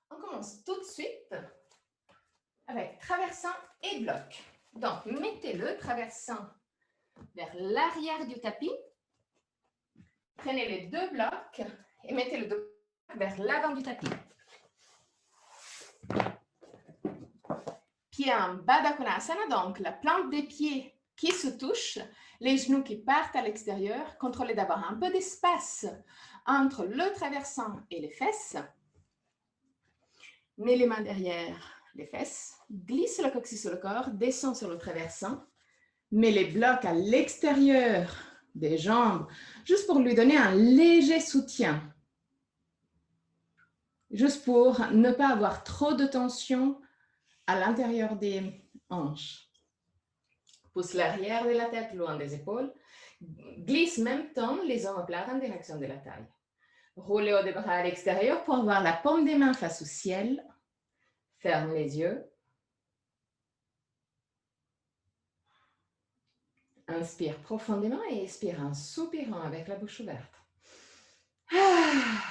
On commence tout de suite avec traversant et bloc. Donc, mettez le traversant vers l'arrière du tapis. Prenez les deux blocs et mettez le deux blocs vers l'avant du tapis. Pieds en bas d'Akonasana, donc la plante des pieds qui se touche, les genoux qui partent à l'extérieur. Contrôlez d'avoir un peu d'espace entre le traversant et les fesses. Mets les mains derrière les fesses, glisse le coccyx sur le corps, descend sur le traversant, mets les blocs à l'extérieur des jambes, juste pour lui donner un léger soutien. Juste pour ne pas avoir trop de tension à l'intérieur des hanches. Pousse l'arrière de la tête loin des épaules. Glisse même temps les omoplates en direction de la taille. Roulez haut des bras à l'extérieur pour avoir la paume des mains face au ciel. Ferme les yeux. Inspire profondément et expire en soupirant avec la bouche ouverte. Ah.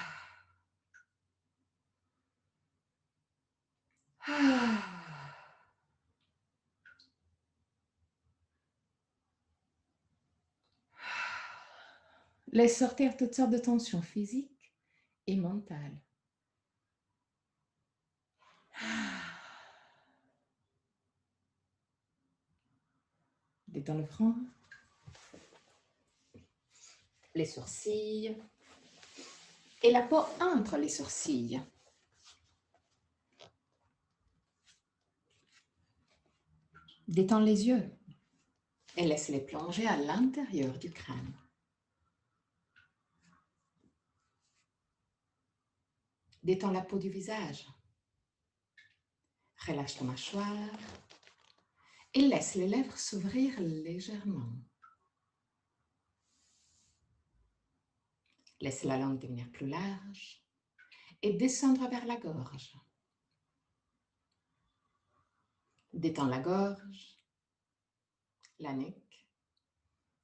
Ah. Laisse sortir toutes sortes de tensions physiques et mentales. Détends le front, les sourcils et la peau entre les sourcils. Détends les yeux et laisse-les plonger à l'intérieur du crâne. Détends la peau du visage. Relâche ta mâchoire et laisse les lèvres s'ouvrir légèrement. Laisse la langue devenir plus large et descendre vers la gorge. Détends la gorge, la nuque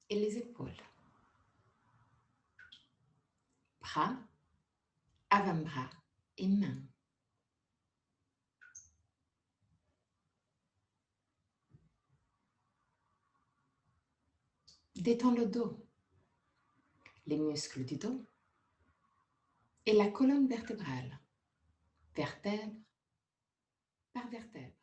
et les épaules. Bras, avant-bras et mains. Détends le dos, les muscles du dos et la colonne vertébrale, vertèbre par vertèbre.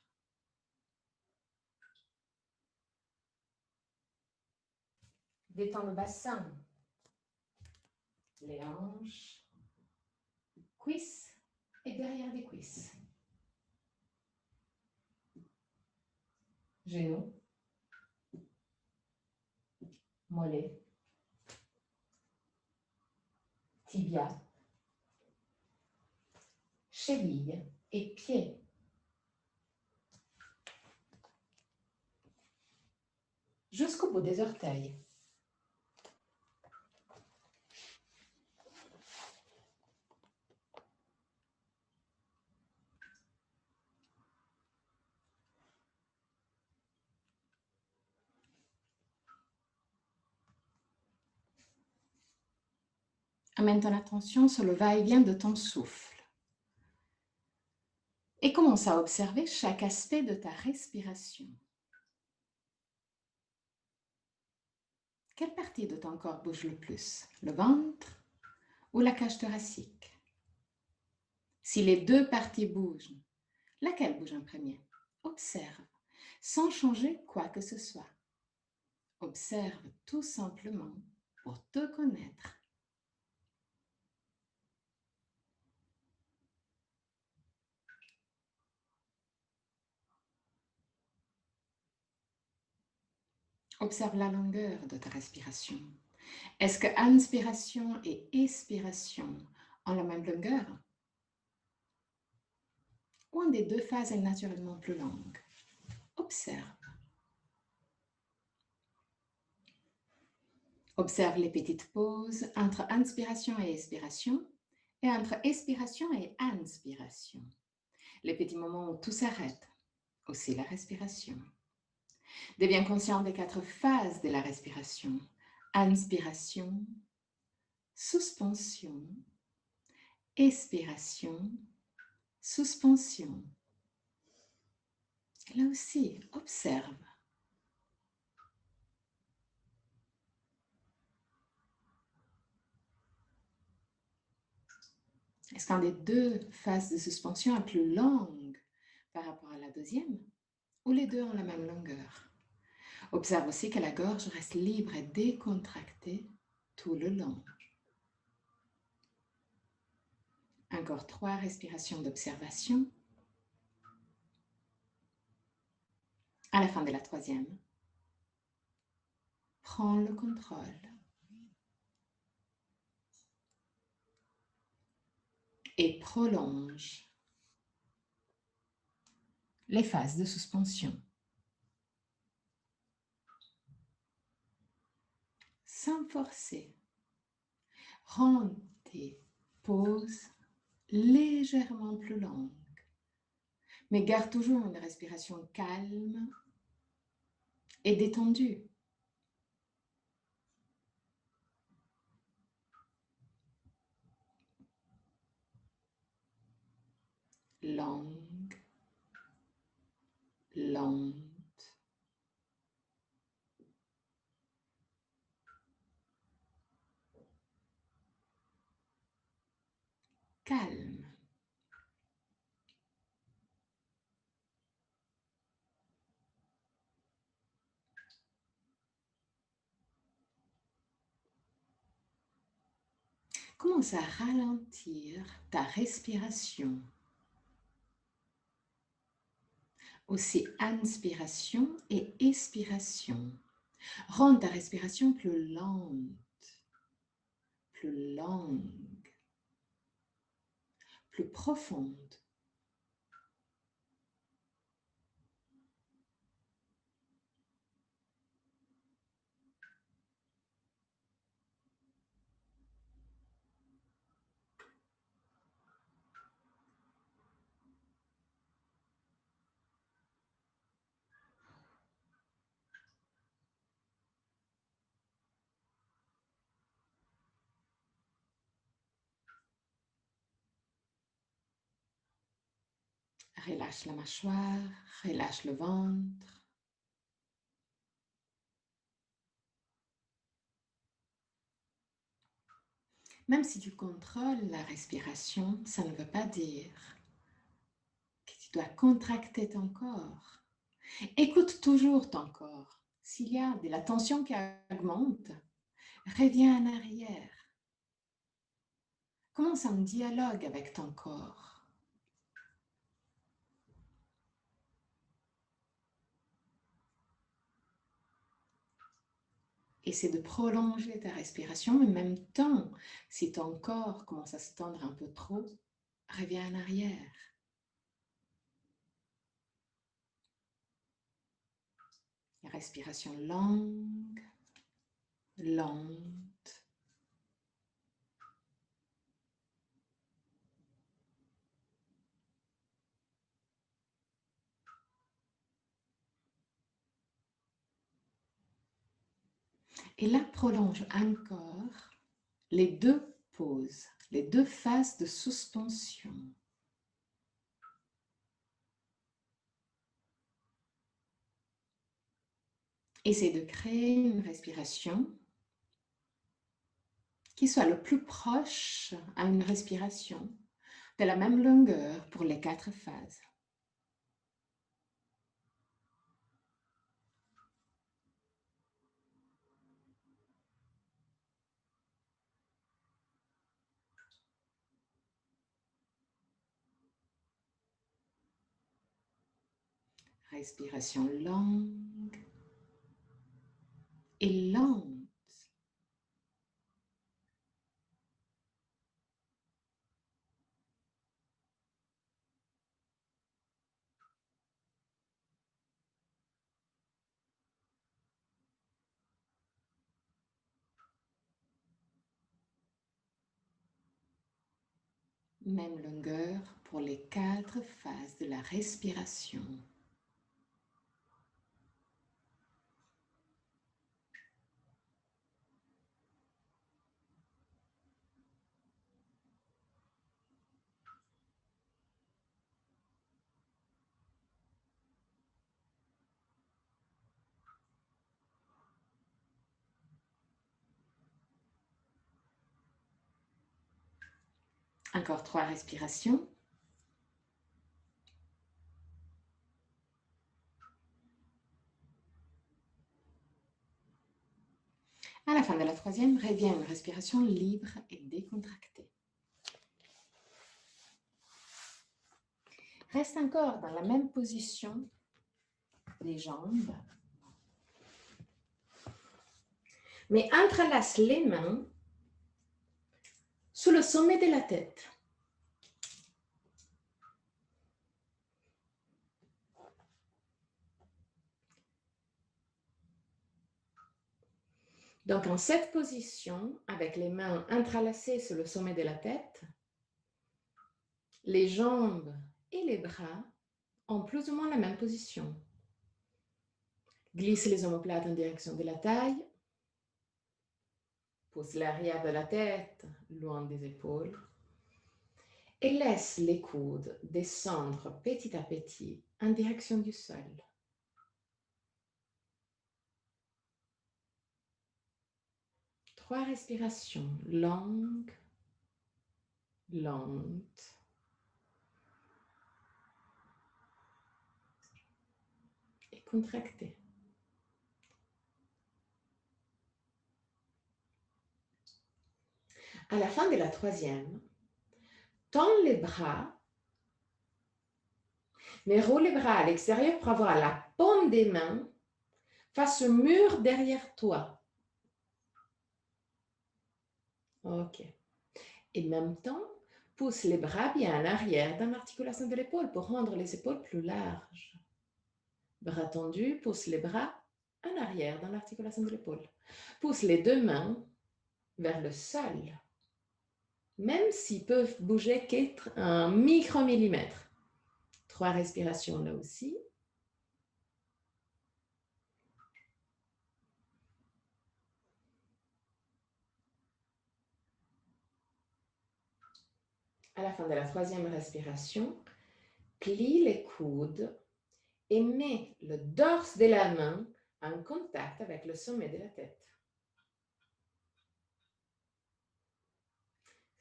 Détends le bassin, les hanches, cuisses et derrière des cuisses. Genoux, mollets, tibia, cheville et pieds. Jusqu'au bout des orteils. Amène ton attention sur le va-et-vient de ton souffle. Et commence à observer chaque aspect de ta respiration. Quelle partie de ton corps bouge le plus? Le ventre ou la cage thoracique? Si les deux parties bougent, laquelle bouge en premier? Observe, sans changer quoi que ce soit. Observe tout simplement pour te connaître. Observe la longueur de ta respiration. Est-ce que inspiration et expiration ont la même longueur? Ou une des deux phases est naturellement plus longue? Observe. Observe les petites pauses entre inspiration et expiration et entre expiration et inspiration. Les petits moments où tout s'arrête, aussi la respiration. Deviens conscient des 4 phases de la respiration. Inspiration, suspension, expiration suspension. Là aussi, observe. Est-ce qu'un des deux phases de suspension est plus longue par rapport à la deuxième ou les deux ont la même longueur? Observe aussi que la gorge reste libre et décontractée tout le long. Encore 3 respirations d'observation. À la fin de la troisième, prends le contrôle et prolonge les phases de suspension. Sans forcer, rends tes pauses légèrement plus longues, mais garde toujours une respiration calme et détendue. Longue, lente, calme. Commence à ralentir ta respiration. Aussi inspiration et expiration. Rends ta respiration plus lente, plus longue, plus profonde. Relâche la mâchoire, relâche le ventre. Même si tu contrôles la respiration, ça ne veut pas dire que tu dois contracter ton corps. Écoute toujours ton corps. S'il y a de la tension qui augmente, reviens en arrière. Commence un dialogue avec ton corps. Essaie de prolonger ta respiration, mais en même temps, si ton corps commence à se tendre un peu trop, reviens en arrière. Respiration longue, lente. Et là, prolonge encore les deux pauses, les deux phases de suspension. Essaie de créer une respiration qui soit le plus proche à une respiration de la même longueur pour les 4 phases. Respiration longue et lente. Même longueur pour les 4 phases de la respiration. Encore 3 respirations. À la fin de la troisième, revient une respiration libre et décontractée. Reste encore dans la même position des jambes, mais entrelace les mains sous le sommet de la tête. Donc, en cette position, avec les mains entrelacées sur le sommet de la tête, les jambes et les bras ont plus ou moins la même position. Glisse les omoplates en direction de la taille. Pousse l'arrière de la tête loin des épaules. Et laisse les coudes descendre petit à petit en direction du sol. Trois respirations longues, lentes. Et contractées. À la fin de la troisième, tends les bras, mais roule les bras à l'extérieur pour avoir la paume des mains face au mur derrière toi. Ok. Et en même temps, pousse les bras bien en arrière dans l'articulation de l'épaule pour rendre les épaules plus larges. Bras tendus, pousse les bras en arrière dans l'articulation de l'épaule. Pousse les deux mains vers le sol, même s'ils peuvent bouger qu'un micromillimètre. 3 respirations là aussi. À la fin de la troisième respiration, plie les coudes et mets le dorse de la main en contact avec le sommet de la tête.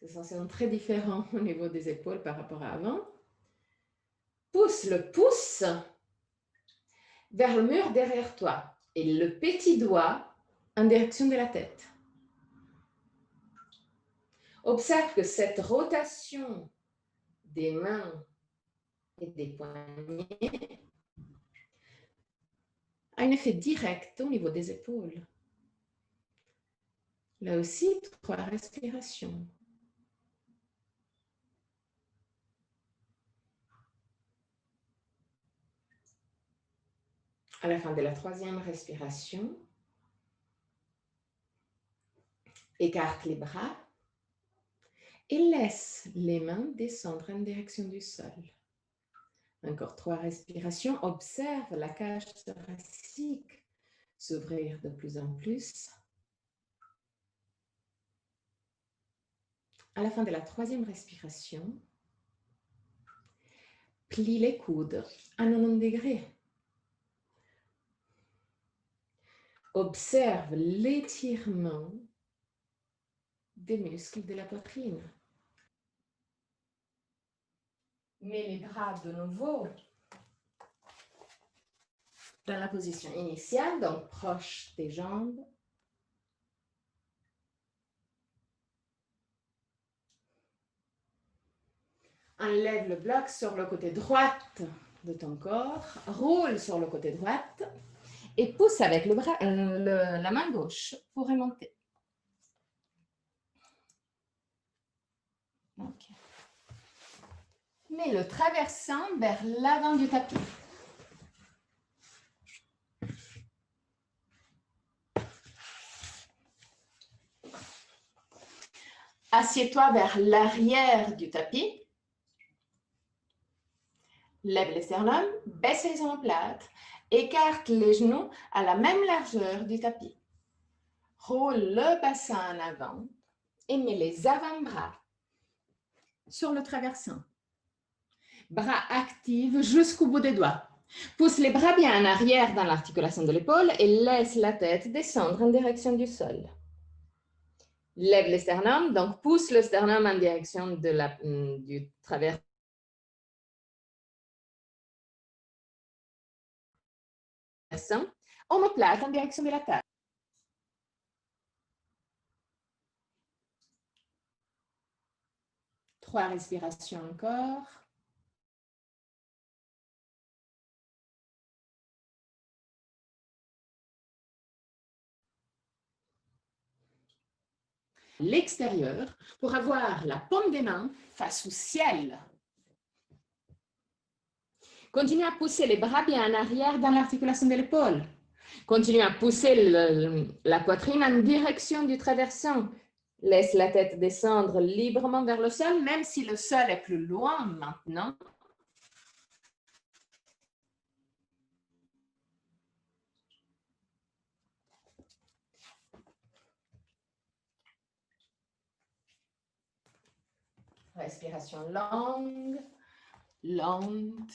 C'est sensation très différent au niveau des épaules par rapport à avant. Pousse le pouce vers le mur derrière toi et le petit doigt en direction de la tête. Observe que cette rotation des mains et des poignets a un effet direct au niveau des épaules. Là aussi, 3 respirations. À la fin de la troisième respiration, écarte les bras et laisse les mains descendre en direction du sol. Encore 3 respirations. Observe la cage thoracique s'ouvrir de plus en plus. À la fin de la troisième respiration, plie les coudes à 90 degrés. Observe l'étirement des muscles de la poitrine. Mets les bras de nouveau dans la position initiale, donc proche des jambes. Enlève le bloc sur le côté droit de ton corps, roule sur le côté droit et pousse avec le bras, la main gauche pour remonter. Okay. Mets le traversant vers l'avant du tapis. Assieds-toi vers l'arrière du tapis. Lève les sternums, baisse les omoplates, écarte les genoux à la même largeur du tapis. Roule le bassin en avant et mets les avant-bras sur le traversant. Bras actifs jusqu'au bout des doigts. Pousse les bras bien en arrière dans l'articulation de l'épaule et laisse la tête descendre en direction du sol. Lève le sternum, donc pousse le sternum en direction du traversant. Omoplate en direction de la table. Trois respirations encore. L'extérieur pour avoir la paume des mains face au ciel. Continue à pousser les bras bien en arrière dans l'articulation de l'épaule. Continue à pousser la poitrine en direction du traversant. Laisse la tête descendre librement vers le sol, même si le sol est plus loin maintenant. Respiration longue, lente,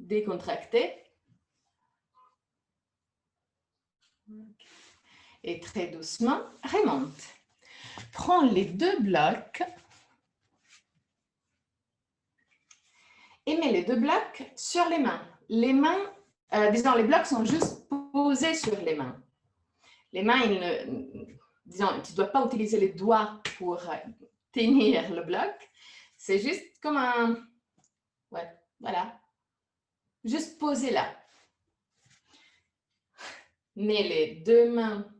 décontractée. Et très doucement, remonte. Prends les deux blocs et mets les deux blocs sur les mains. Les mains, les blocs sont juste posés sur les mains. Les mains, tu ne dois pas utiliser les doigts pour tenir le bloc. C'est juste comme un... Ouais, voilà. Juste poser là. Mets les deux mains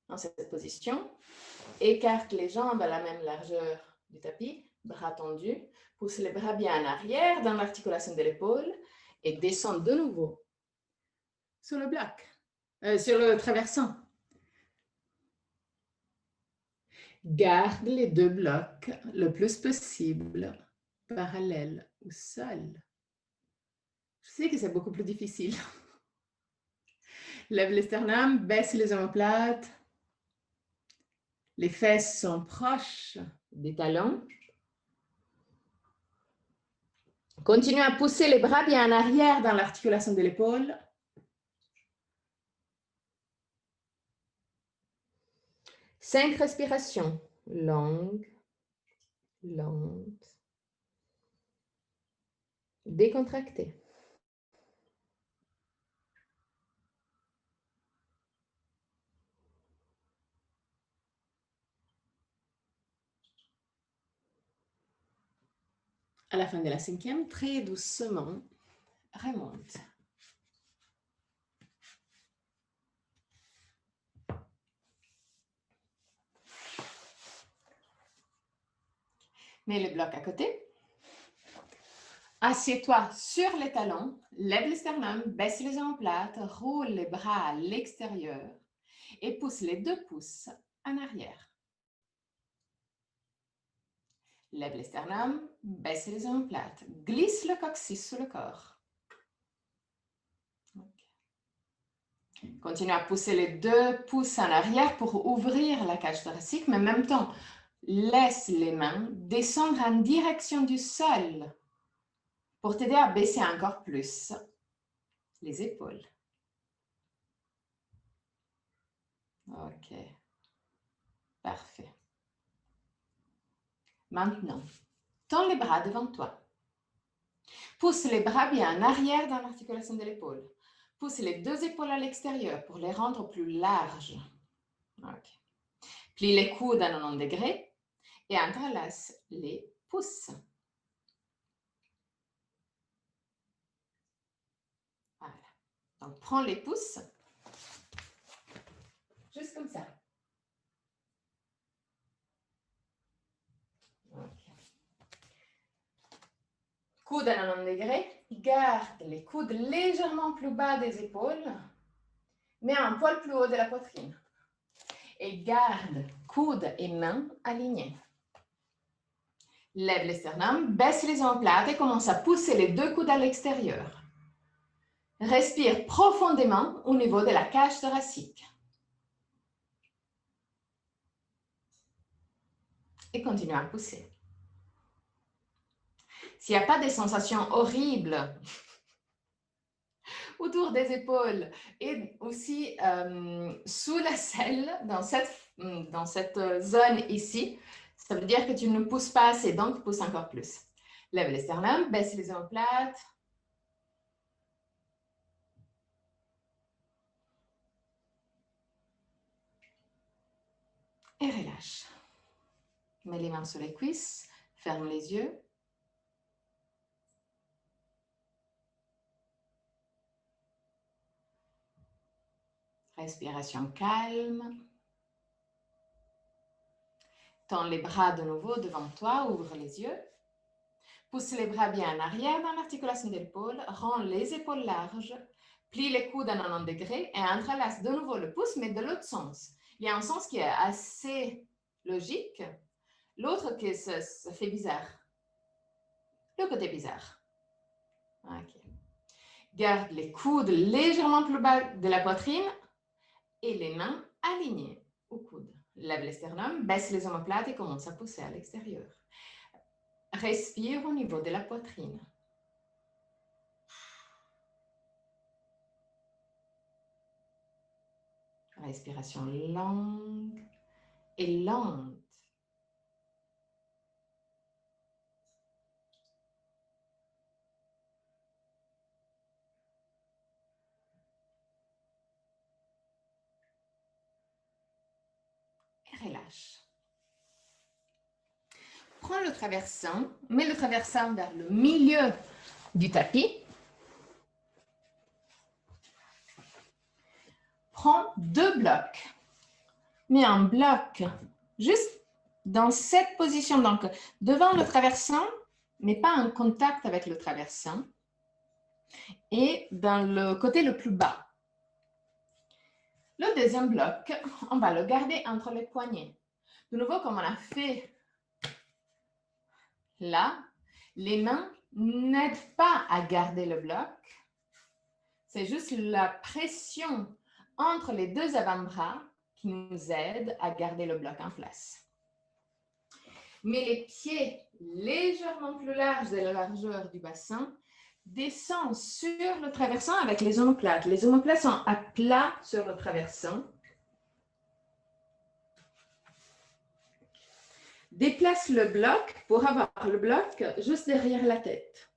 dans cette position. Écarte les jambes à la même largeur du tapis, bras tendus. Pousse les bras bien en arrière dans l'articulation de l'épaule et descends de nouveau sur le bloc, sur le traversant. Garde les deux blocs le plus possible parallèles au sol. Je sais que c'est beaucoup plus difficile. Lève le sternum, baisse les omoplates. Les fesses sont proches des talons. Continue à pousser les bras bien en arrière dans l'articulation de l'épaule. Cinq respirations longues, lentes, décontractées. À la fin de la cinquième, très doucement, remonte. Mets le bloc à côté. Assieds-toi sur les talons, lève le sternum, baisse les omoplates, roule les bras à l'extérieur et pousse les deux pouces en arrière. Lève le sternum, baisse les omoplates, glisse le coccyx sous le corps. Okay. Continue à pousser les deux pouces en arrière pour ouvrir la cage thoracique, mais en même temps, laisse les mains descendre en direction du sol pour t'aider à baisser encore plus les épaules. OK. Parfait. Maintenant, tends les bras devant toi. Pousse les bras bien en arrière dans l'articulation de l'épaule. Pousse les deux épaules à l'extérieur pour les rendre plus larges. Okay. Plie les coudes à 90 degrés et entrelace les pouces. Voilà. Donc, prends les pouces, juste comme ça. Okay. Coude à 90 degrés, garde les coudes légèrement plus bas des épaules, mais un poil plus haut de la poitrine. Et garde coudes et mains alignés. Lève le sternum, baisse les omoplates et commence à pousser les deux coudes à l'extérieur. Respire profondément au niveau de la cage thoracique. Et continue à pousser. S'il n'y a pas de sensations horribles autour des épaules et aussi sous la selle, dans cette zone ici. Ça veut dire que tu ne pousses pas assez, donc pousse encore plus. Lève les sternums, baisse les omoplates. Et relâche. Mets les mains sur les cuisses, ferme les yeux. Respiration calme. Tends les bras de nouveau devant toi, ouvre les yeux. Pousse les bras bien en arrière dans l'articulation de l'épaule, rends les épaules larges, plie les coudes à 90 degrés et entrelace de nouveau le pouce, mais de l'autre sens. Il y a un sens qui est assez logique, l'autre qui ça fait bizarre. Le côté bizarre. Ok. Garde les coudes légèrement plus bas de la poitrine et les mains alignées aux coudes. Lève les sternums, baisse les omoplates et commence à pousser à l'extérieur. Respire au niveau de la poitrine. Respiration longue et lente. Et relâche. Prends le traversin, mets le traversin vers le milieu du tapis. Prends 2 blocs. Mets un bloc juste dans cette position, donc devant le traversin, mais pas en contact avec le traversin, et dans le côté le plus bas. Le deuxième bloc, on va le garder entre les poignets. De nouveau, comme on a fait là, les mains n'aident pas à garder le bloc. C'est juste la pression entre les 2 avant-bras qui nous aide à garder le bloc en place. Mets les pieds légèrement plus larges de la largeur du bassin, descends sur le traversin avec les omoplates. Les omoplates sont à plat sur le traversin. Déplace le bloc pour avoir le bloc juste derrière la tête.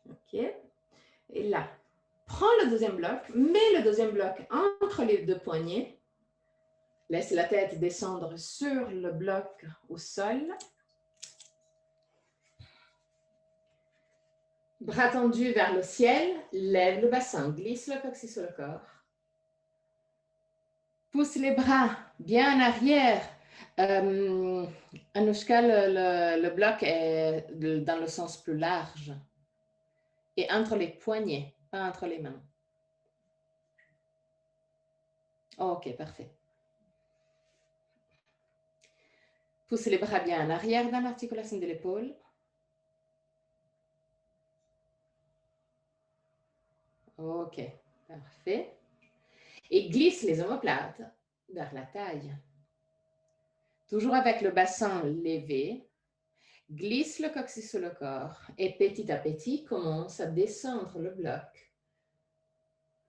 OK. Et là, prends le deuxième bloc, mets le deuxième bloc entre les 2 poignets. Laisse la tête descendre sur le bloc au sol. Bras tendus vers le ciel, lève le bassin, glisse le coccyx sur le corps. Pousse les bras bien en arrière. Anushka, le bloc est dans le sens plus large. Et entre les poignets, pas entre les mains. OK, parfait. Pousse les bras bien en arrière dans l'articulation de l'épaule. OK, parfait. Et glisse les omoplates vers la taille. Toujours avec le bassin levé, glisse le coccyx sur le corps et petit à petit commence à descendre le bloc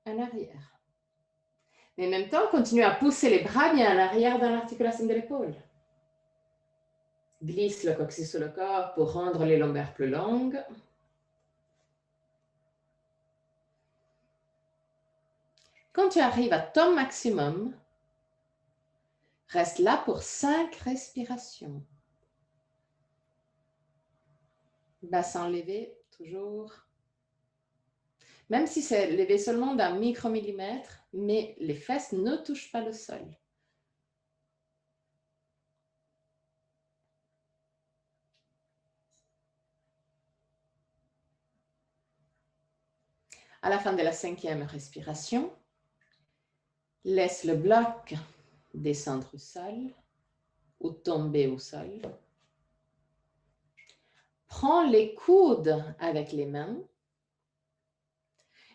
en arrière. Mais en même temps, continue à pousser les bras bien en arrière dans l'articulation de l'épaule. Glisse le coccyx sur le corps pour rendre les lombaires plus longues. Quand tu arrives à ton maximum, reste là pour 5 respirations. Bassin levé, toujours. Même si c'est levé seulement d'un micromillimètre, mais les fesses ne touchent pas le sol. À la fin de la 5e respiration, laisse le bloc descendre au sol ou tomber au sol. Prends les coudes avec les mains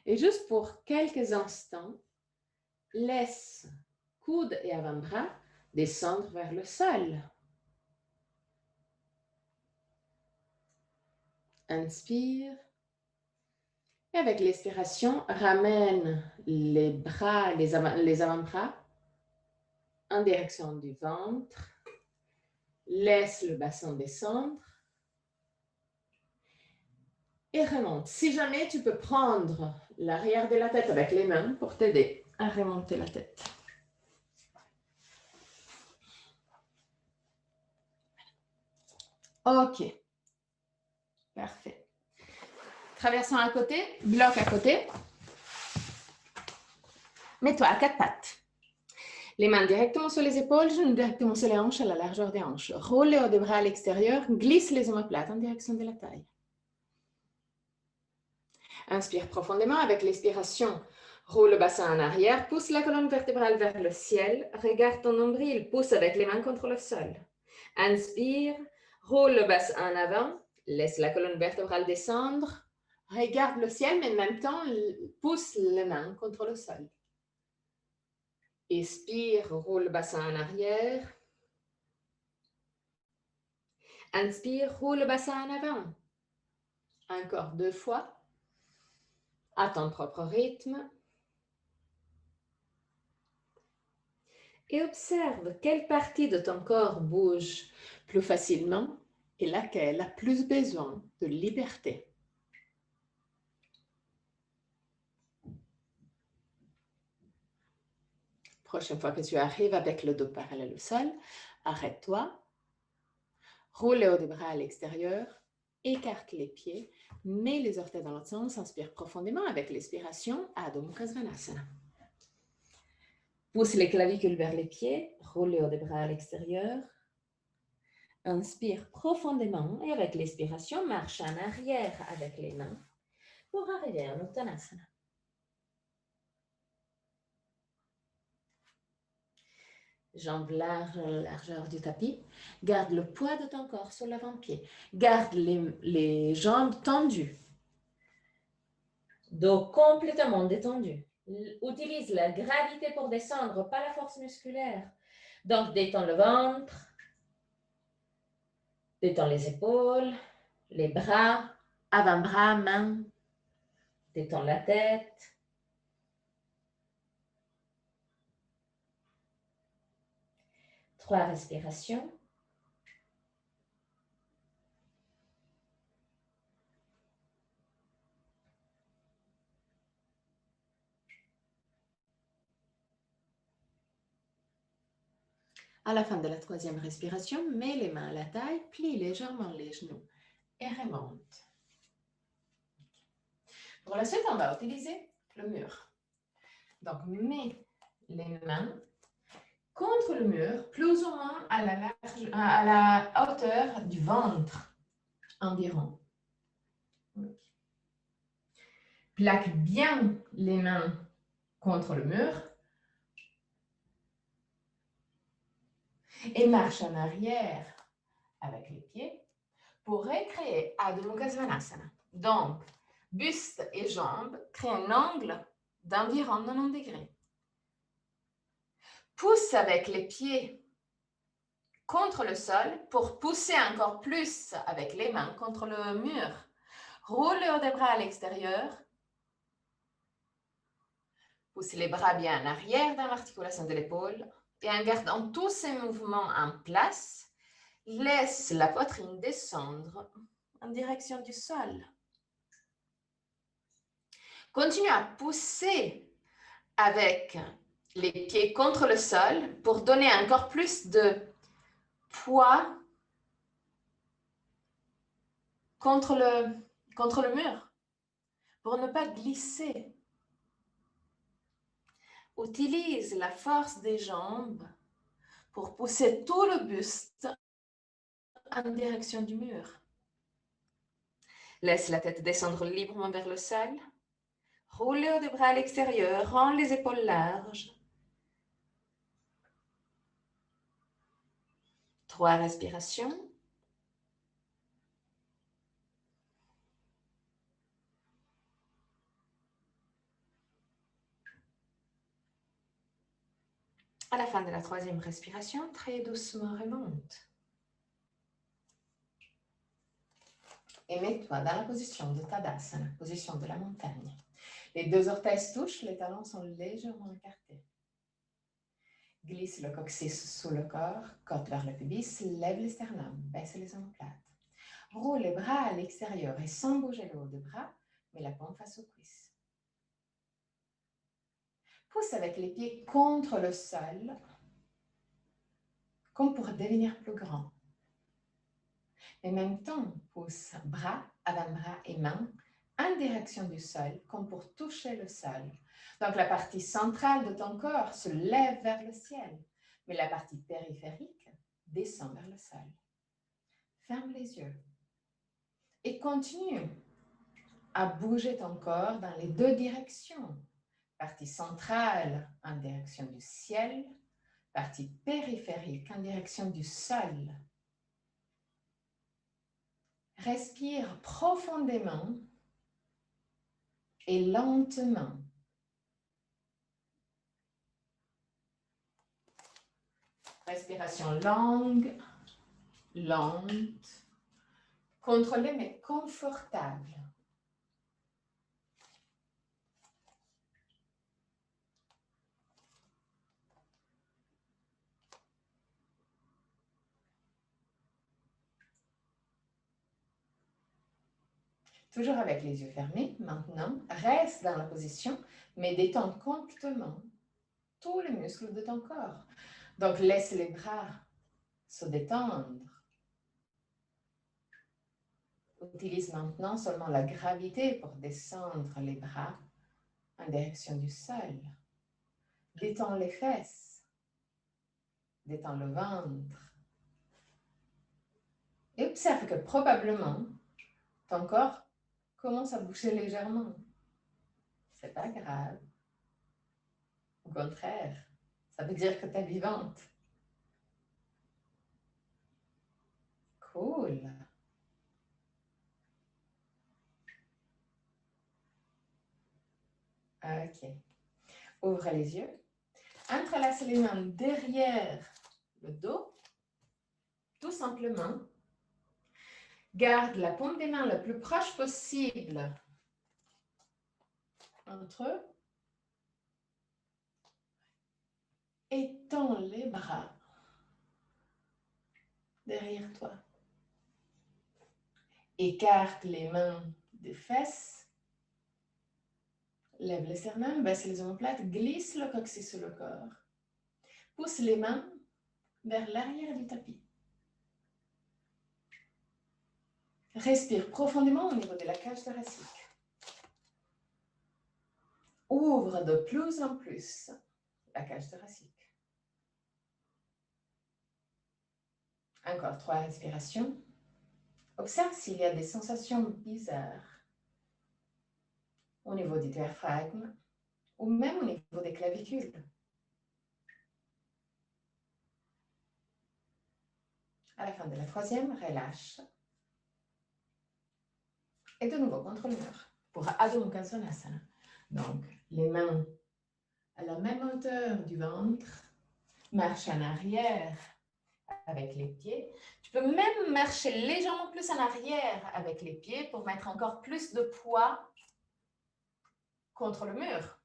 et juste pour quelques instants, laisse coudes et avant-bras descendre vers le sol. Inspire Et avec l'expiration, ramène les bras, les avant-bras en direction du ventre. Laisse le bassin descendre. Et remonte. Si jamais tu peux prendre l'arrière de la tête avec les mains pour t'aider à remonter la tête. OK. Parfait. Traversons à côté, bloc à côté. Mets-toi à quatre pattes. Les mains directement sur les épaules, genoux directement sur les hanches à la largeur des hanches. Roule les hauts des bras à l'extérieur, glisse les omoplates en direction de la taille. Inspire profondément avec l'expiration. Roule le bassin en arrière, pousse la colonne vertébrale vers le ciel, regarde ton nombril, pousse avec les mains contre le sol. Inspire, roule le bassin en avant, laisse la colonne vertébrale descendre, regarde le ciel, mais en même temps, pousse les mains contre le sol. Expire, roule le bassin en arrière. Inspire, roule le bassin en avant. Encore 2 fois. À ton propre rythme. Et observe quelle partie de ton corps bouge plus facilement et laquelle a plus besoin de liberté. Prochaine fois que tu arrives avec le dos parallèle au sol, arrête-toi, roule les hauts des bras à l'extérieur, écarte les pieds, mets les orteils dans l'autre sens, inspire profondément avec l'expiration, Adho Mukha Svanasana. Pousse les clavicules vers les pieds, roule les hauts des bras à l'extérieur. Inspire profondément et avec l'expiration, marche en arrière avec les mains pour arriver en Uttanasana. Jambes larges, largeur du tapis. Garde le poids de ton corps sur l'avant-pied. Garde les jambes tendues. Dos complètement détendu. Utilise la gravité pour descendre, pas la force musculaire. Donc, détends le ventre. Détends les épaules, les bras, avant-bras, mains. Détends la tête. Trois respirations. À la fin de la troisième respiration, mets les mains à la taille, plie légèrement les genoux et remonte. Pour la suite, on va utiliser le mur. Donc, mets les mains contre le mur, plus ou moins à la hauteur du ventre environ. Plaque bien les mains contre le mur et marche en arrière avec les pieds pour recréer Adho Mukha Svanasana. Donc, buste et jambes créent un angle d'environ 90 degrés. Pousse avec les pieds contre le sol pour pousser encore plus avec les mains contre le mur. Roule le haut des bras à l'extérieur. Pousse les bras bien en arrière dans l'articulation de l'épaule. Et en gardant tous ces mouvements en place, laisse la poitrine descendre en direction du sol. Continue à pousser avec les pieds contre le sol pour donner encore plus de poids contre le mur, pour ne pas glisser. Utilise la force des jambes pour pousser tout le buste en direction du mur. Laisse la tête descendre librement vers le sol. Roule les bras à l'extérieur, rends les épaules larges. 3 respirations. À la fin de la troisième respiration, très doucement remonte. Et mets-toi dans la position de Tadasana, position de la montagne. Les deux orteils se touchent, les talons sont légèrement écartés. Glisse le coccyx sous le corps, côte vers le pubis, lève les sternums, baisse les omoplates. Roule les bras à l'extérieur et sans bouger le haut des bras, mets la paume face aux cuisses. Pousse avec les pieds contre le sol, comme pour devenir plus grand. En même temps, pousse bras, avant-bras et mains en direction du sol, comme pour toucher le sol. Donc, la partie centrale de ton corps se lève vers le ciel, mais la partie périphérique descend vers le sol. Ferme les yeux et continue à bouger ton corps dans les deux directions. Partie centrale en direction du ciel, partie périphérique en direction du sol. Respire profondément et lentement. Respiration longue, lente, contrôlée mais confortable. Toujours avec les yeux fermés, maintenant, reste dans la position, mais détends complètement tous les muscles de ton corps. Donc, laisse les bras se détendre. Utilise maintenant seulement la gravité pour descendre les bras en direction du sol. Détends les fesses. Détends le ventre. Et observe que probablement, ton corps commence à bouger légèrement. C'est pas grave. Au contraire, ça veut dire que tu es vivante. Cool. Ok. Ouvre les yeux. Entrelace les mains derrière le dos. Tout simplement. Garde la paume des mains le plus proche possible entre eux. Étends les bras derrière toi. Écarte les mains des fesses. Lève les sternums, baisse les omoplates, glisse le coccyx sur le corps. Pousse les mains vers l'arrière du tapis. Respire profondément au niveau de la cage thoracique. Ouvre de plus en plus la cage thoracique. Encore 3 respirations. Observe s'il y a des sensations bizarres au niveau du diaphragme ou même au niveau des clavicules. À la fin de la 3e, relâche. Et de nouveau contre le mur pour Adho Mukha Svanasana. Donc, les mains à la même hauteur du ventre, marche en arrière avec les pieds. Tu peux même marcher légèrement plus en arrière avec les pieds pour mettre encore plus de poids contre le mur.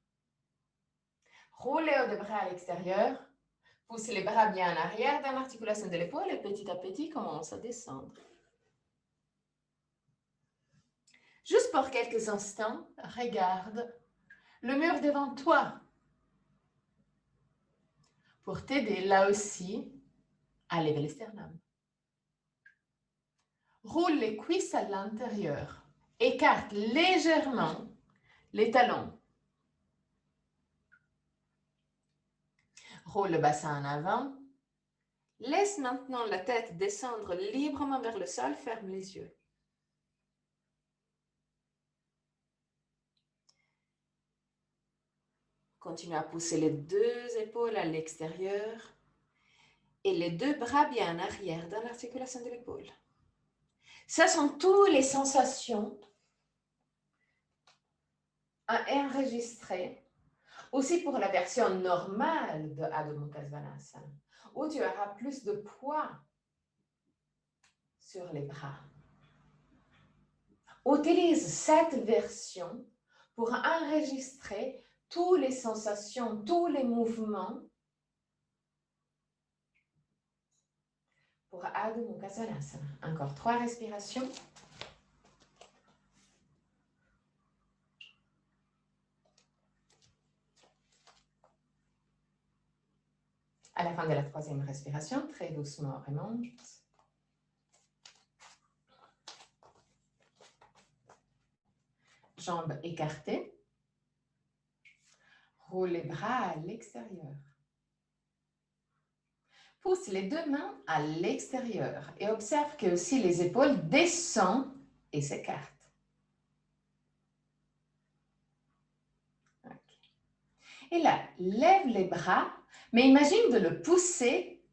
Roule les hauts des bras à l'extérieur. Pousse les bras bien en arrière dans l'articulation de l'épaule et petit à petit commence à descendre. Juste pour quelques instants, regarde le mur devant toi pour t'aider là aussi à lever les sternums. Roule les cuisses à l'intérieur. Écarte légèrement les talons. Roule le bassin en avant. Laisse maintenant la tête descendre librement vers le sol. Ferme les yeux. Continue à pousser les deux épaules à l'extérieur et les deux bras bien en arrière dans l'articulation de l'épaule. Ce sont toutes les sensations à enregistrer aussi pour la version normale de Adho Mukha Svanasana, où tu auras plus de poids sur les bras. Utilise cette version pour enregistrer toutes les sensations, tous les mouvements pour Adho Mukha Svanasana. Encore 3 respirations. À la fin de la 3e respiration, très doucement, remonte. Jambes écartées. Roule les bras à l'extérieur. Pousse les 2 mains à l'extérieur et observe que aussi les épaules descendent et s'écartent. Okay. Et là, lève les bras, mais imagine de le pousser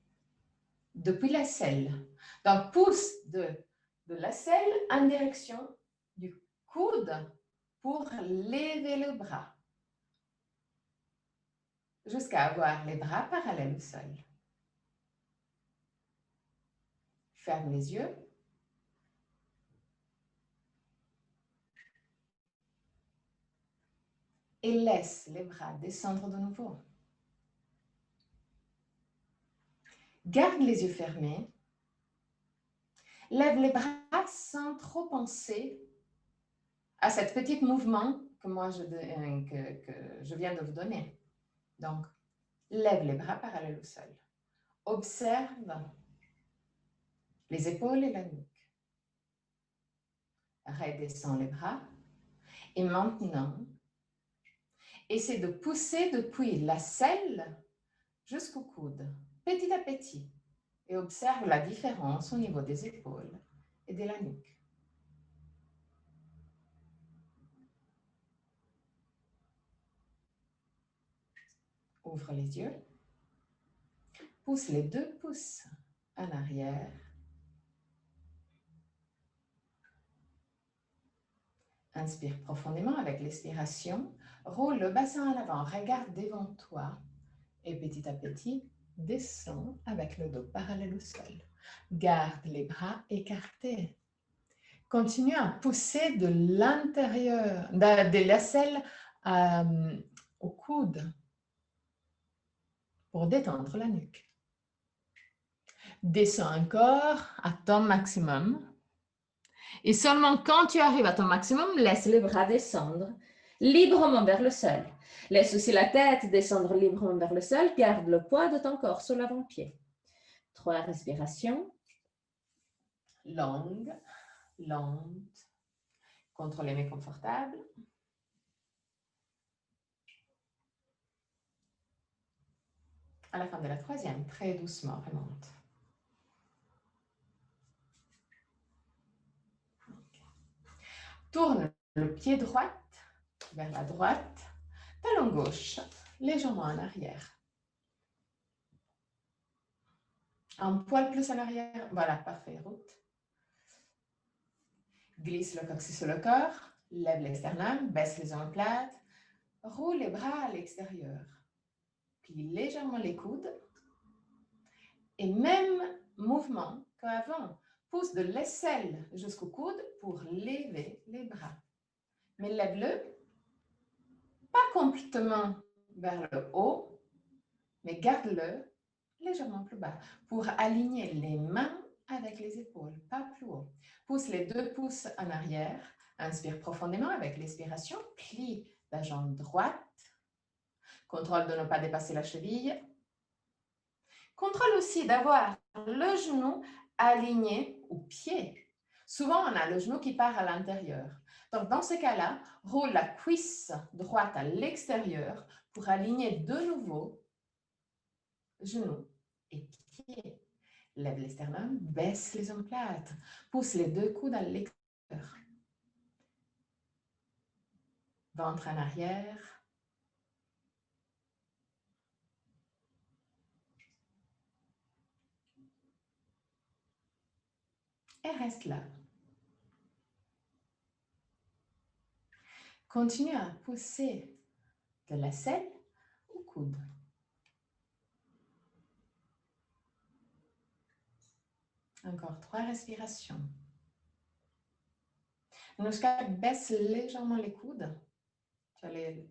depuis la selle. Donc, pousse de la selle en direction du coude pour lever le bras jusqu'à avoir les bras parallèles au sol. Ferme les yeux. Et laisse les bras descendre de nouveau. Garde les yeux fermés. Lève les bras sans trop penser à cet petit mouvement que je viens de vous donner. Donc, lève les bras parallèles au sol. Observe les épaules et la nuque. Redescends les bras. Et maintenant, essaie de pousser depuis la selle jusqu'au coude, petit à petit. Et observe la différence au niveau des épaules et de la nuque. Ouvre les yeux. Pousse les 2 pouces en arrière. Inspire profondément avec l'expiration. Roule le bassin en avant. Regarde devant toi. Et petit à petit, descends avec le dos parallèle au sol. Garde les bras écartés. Continue à pousser de l'intérieur, de la selle au coude pour détendre la nuque. Descends encore à ton maximum. Et seulement quand tu arrives à ton maximum, laisse les bras descendre librement vers le sol. Laisse aussi la tête descendre librement vers le sol. Garde le poids de ton corps sur l'avant-pied. 3 respirations. Longues, lentes. Contrôlez mais confortables. À la fin de la 3e, très doucement, remonte. Tourne le pied droit vers la droite, talon gauche, légèrement en arrière. Un poil plus en arrière, voilà, parfait, route. Glisse le coccyx sur le corps, lève l'externum, baisse les omoplates, roule les bras à l'extérieur. Plie légèrement les coudes et même mouvement qu'avant. Pousse de l'aisselle jusqu'au coude pour lever les bras. Mais lève-le, pas complètement vers le haut, mais garde-le légèrement plus bas pour aligner les mains avec les épaules, pas plus haut. Pousse les 2 pouces en arrière. Inspire profondément avec l'expiration. Plie la jambe droite. Contrôle de ne pas dépasser la cheville. Contrôle aussi d'avoir le genou aligné au pied. Souvent, on a le genou qui part à l'intérieur. Donc, dans ce cas-là, roule la cuisse droite à l'extérieur pour aligner de nouveau genou et pied. Lève les sternums, baisse les omoplates. Pousse les 2 coudes à l'extérieur. Ventre en arrière. Et reste là. Continue à pousser de la selle au coude. Encore 3 respirations. Anushka, baisse légèrement les coudes.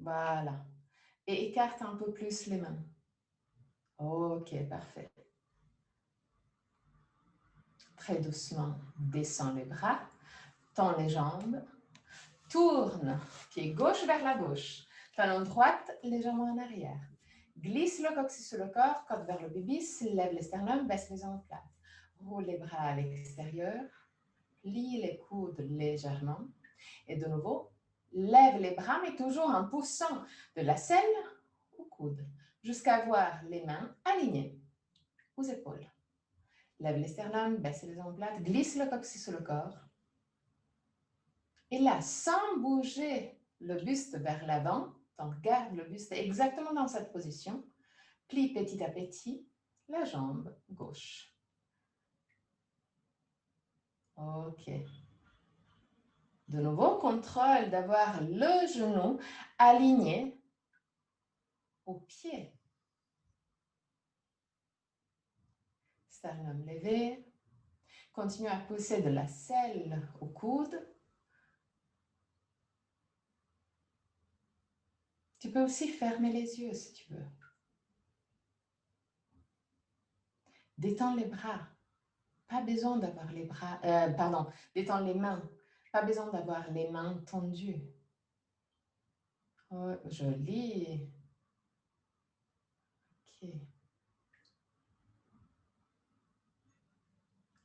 Voilà. Et écarte un peu plus les mains. Ok, parfait. Très doucement, descends les bras, tends les jambes, tourne, pied gauche vers la gauche, talon droite légèrement en arrière. Glisse le coccyx sur le corps, côte vers le pubis, lève les sternums, baisse les omoplates. Roule les bras à l'extérieur, plie les coudes légèrement. Et de nouveau, lève les bras, mais toujours en poussant de la selle au coude, jusqu'à avoir les mains alignées aux épaules. Lève les sternums, baisse les omoplates, glisse le coccyx sur le corps. Et là, sans bouger le buste vers l'avant, donc garde le buste exactement dans cette position, plie petit à petit la jambe gauche. Ok. De nouveau, contrôle d'avoir le genou aligné au pied. Sternum levé. Continue à pousser de la selle au coude. Tu peux aussi fermer les yeux si tu veux. Détends les bras. Pas besoin d'avoir les bras, détends les mains. Pas besoin d'avoir les mains tendues. Oh, joli. Ok.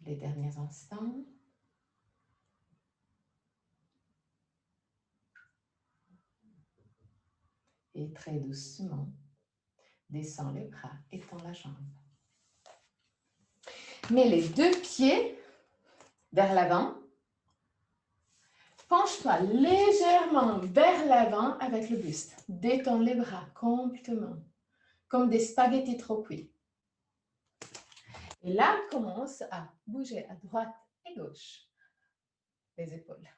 Les derniers instants. Et très doucement, descends les bras et tends la jambe. Mets les deux pieds vers l'avant. Penche-toi légèrement vers l'avant avec le buste. Détends les bras complètement, comme des spaghettis trop cuits. Et là, commence à bouger à droite et gauche les épaules.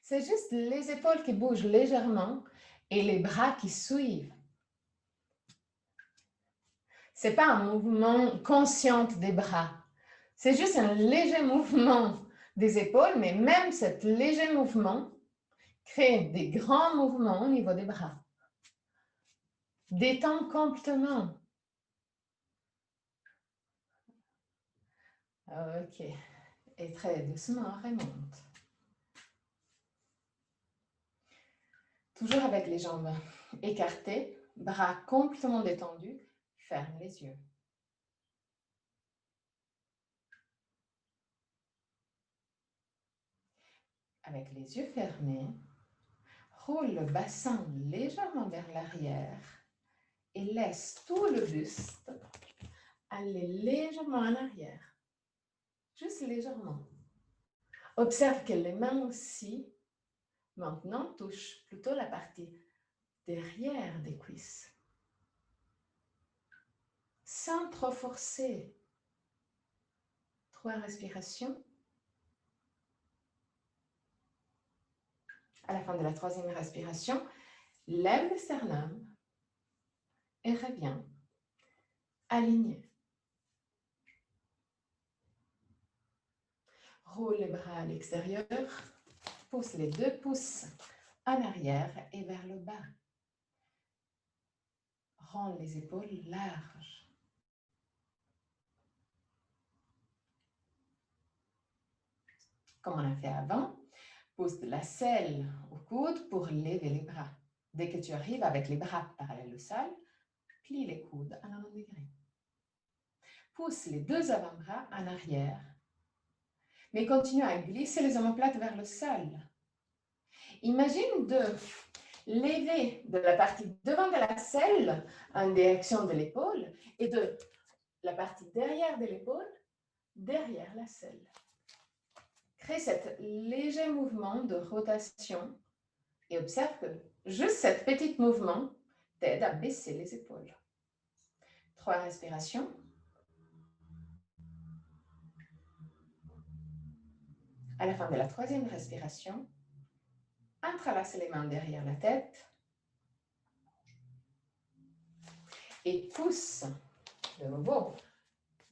C'est juste les épaules qui bougent légèrement et les bras qui suivent. Ce n'est pas un mouvement conscient des bras. C'est juste un léger mouvement des épaules, mais même cet léger mouvement crée des grands mouvements au niveau des bras. Détends complètement. Ok. Et très doucement, remonte. Toujours avec les jambes écartées, bras complètement détendus, ferme les yeux. Avec les yeux fermés, roule le bassin légèrement vers l'arrière et laisse tout le buste aller légèrement en arrière. Juste légèrement. Observe que les mains aussi, maintenant, touchent plutôt la partie derrière des cuisses. Sans trop forcer. 3 respirations. À la fin de la 3e respiration, lève le sternum et reviens aligné. Roule les bras à l'extérieur, pousse les 2 pouces en arrière et vers le bas. Rends les épaules larges. Comme on a fait avant, pousse de la selle au coude pour lever les bras. Dès que tu arrives avec les bras parallèles au sol, plie les coudes à 90 degrés. Pousse les 2 avant-bras en arrière, mais continue à glisser les omoplates vers le sol. Imagine de lever de la partie devant de la selle en direction de l'épaule et de la partie derrière de l'épaule derrière la selle. Crée cet léger mouvement de rotation et observe que juste cet petit mouvement t'aide à baisser les épaules. 3 respirations. À la fin de la 3e respiration, entrelace les mains derrière la tête et pousse de nouveau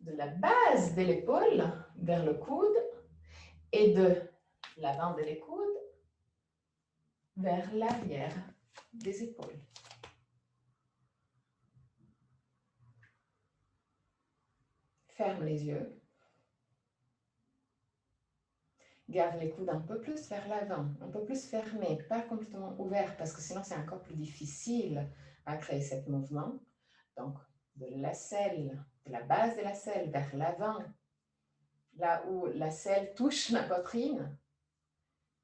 de la base de l'épaule vers le coude et de l'avant des coudes vers l'arrière des épaules. Ferme les yeux. Garde les coudes un peu plus vers l'avant, un peu plus fermés, pas complètement ouverts, parce que sinon c'est encore plus difficile à créer ce mouvement. Donc, de l'aisselle, de la base de l'aisselle vers l'avant, là où l'aisselle touche la poitrine,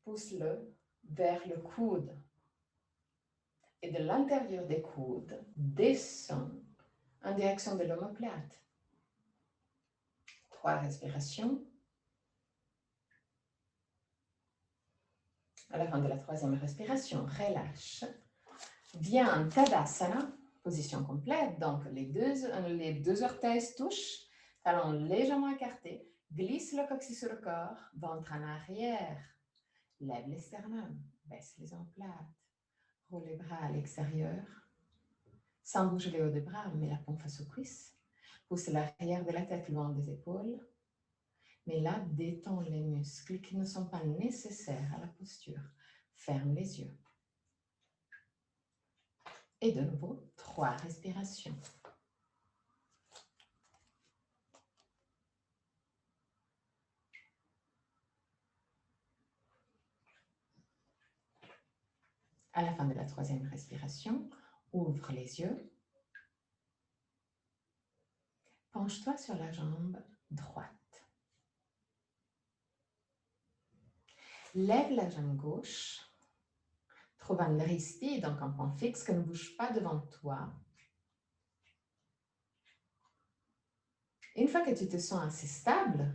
pousse-le vers le coude. Et de l'intérieur des coudes, descend en direction de l'omoplate. 3 respirations. À la fin de la 3e respiration, relâche. Viens en Tadasana, position complète. Donc, les deux orteils se touchent, talons légèrement écartés. Glisse le coccyx sur le corps, ventre en arrière. Lève les sternums, baisse les omoplates. Roule les bras à l'extérieur. Sans bouger les hauts des bras, mets la paume face aux cuisses. Pousse l'arrière de la tête loin des épaules. Mais là, détends les muscles qui ne sont pas nécessaires à la posture. Ferme les yeux. Et de nouveau, 3 respirations. À la fin de la 3e respiration, ouvre les yeux. Penche-toi sur la jambe droite. Lève la jambe gauche. Trouve un dristi, donc un point fixe qui ne bouge pas devant toi. Une fois que tu te sens assez stable,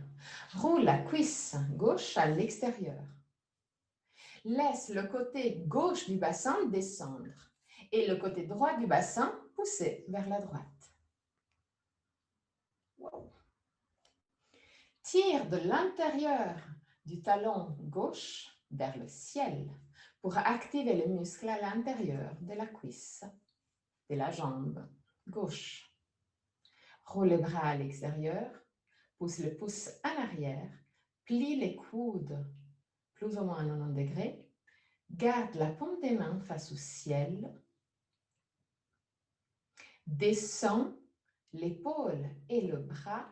roule la cuisse gauche à l'extérieur. Laisse le côté gauche du bassin descendre et le côté droit du bassin pousser vers la droite. Wow. Tire de l'intérieur du talon gauche vers le ciel pour activer les muscles à l'intérieur de la cuisse, de la jambe gauche. Roule les bras à l'extérieur, pousse le pouce en arrière, plie les coudes plus ou moins à 90 degrés, garde la paume des mains face au ciel, descend l'épaule et le bras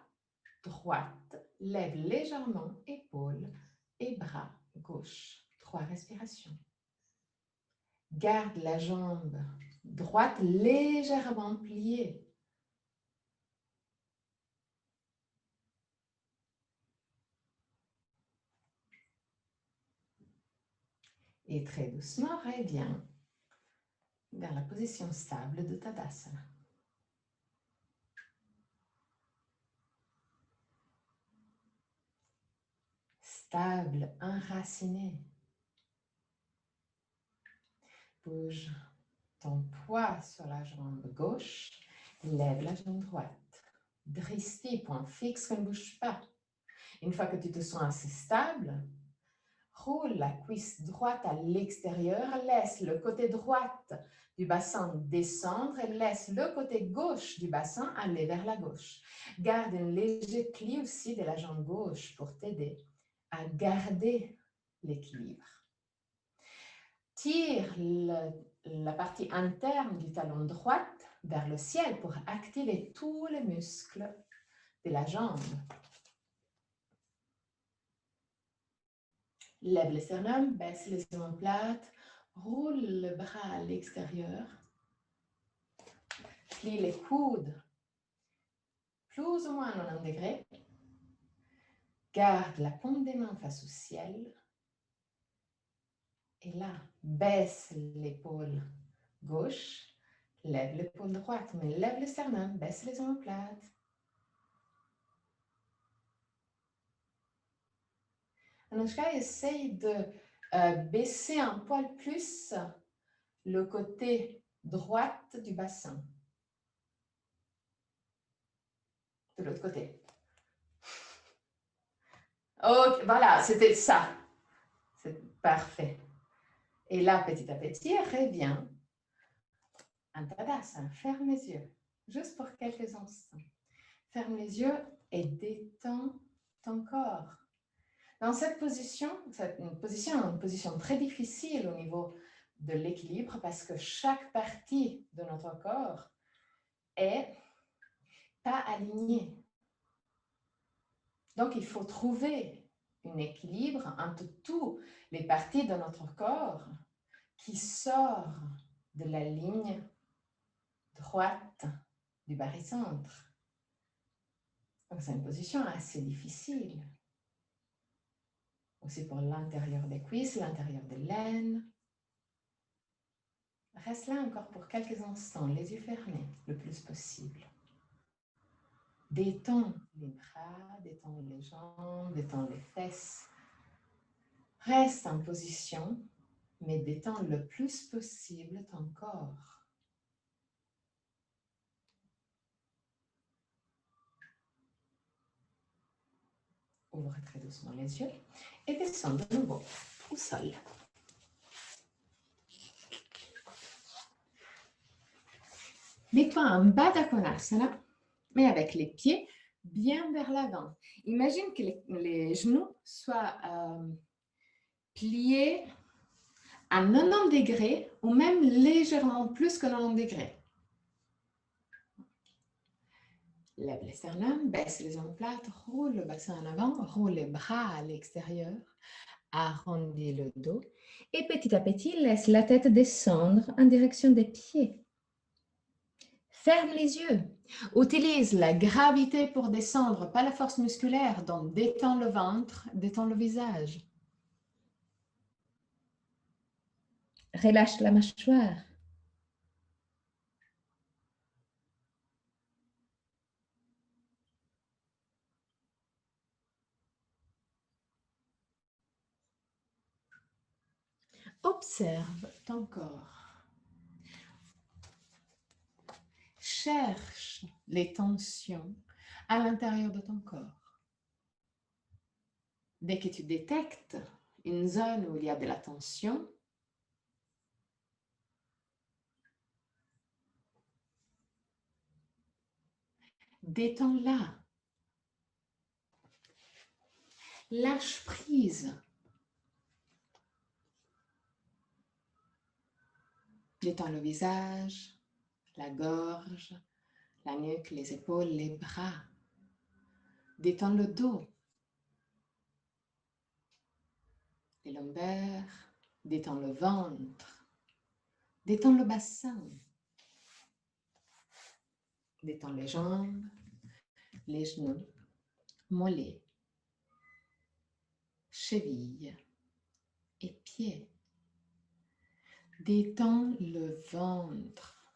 droite, lève légèrement épaule et bras gauche. 3 respirations. Garde la jambe droite légèrement pliée. Et très doucement, reviens vers la position stable de Tadasana. Stable, enraciné. Bouge ton poids sur la jambe gauche, lève la jambe droite. Dristi, point fixe qui ne bouge pas. Une fois que tu te sens assez stable, roule la cuisse droite à l'extérieur, laisse le côté droit du bassin descendre et laisse le côté gauche du bassin aller vers la gauche. Garde un léger pli aussi de la jambe gauche pour t'aider à garder l'équilibre. Tire la partie interne du talon droit vers le ciel pour activer tous les muscles de la jambe. Lève le sternum, baisse les omoplates, roule le bras à l'extérieur, plie les coudes plus ou moins à 90 degrés, garde la paume des mains face au ciel, et là, baisse l'épaule gauche, lève l'épaule droite, mais lève le sternum, baisse les omoplates. Anushka, essaye de baisser un poil plus le côté droit du bassin. De l'autre côté. Ok, voilà, c'était ça. C'est parfait. Et là, petit à petit, reviens en Tadasana. Ferme les yeux, juste pour quelques instants. Ferme les yeux et détends ton corps. Dans cette position, c'est une position très difficile au niveau de l'équilibre parce que chaque partie de notre corps est pas alignée. Donc, il faut trouver un équilibre entre toutes les parties de notre corps qui sort de la ligne droite du barycentre. Donc, c'est une position assez difficile. Aussi pour l'intérieur des cuisses, l'intérieur des l'aine. Reste là encore pour quelques instants, les yeux fermés le plus possible. Détends les bras, détends les jambes, détends les fesses. Reste en position, mais détends le plus possible ton corps. Ouvre très doucement les yeux et descends de nouveau au sol. Mets-toi en Baddha Konasana, mais avec les pieds bien vers l'avant. Imagine que les genoux soient pliés à 90 degrés ou même légèrement plus que 90 degrés. Lève les sternums, baisse les omoplates, roule le bassin en avant, roule les bras à l'extérieur, arrondis le dos et petit à petit, laisse la tête descendre en direction des pieds. Ferme les yeux. Utilise la gravité pour descendre, pas la force musculaire. Donc, détends le ventre, détends le visage. Relâche la mâchoire. Observe ton corps. Cherche les tensions à l'intérieur de ton corps. Dès que tu détectes une zone où il y a de la tension, détends-la. Lâche prise. Détends le visage, la gorge, la nuque, les épaules, les bras. Détends le dos, les lombaires, détends le ventre, détends le bassin, détends les jambes, les genoux, mollets, chevilles et pieds. Détends le ventre.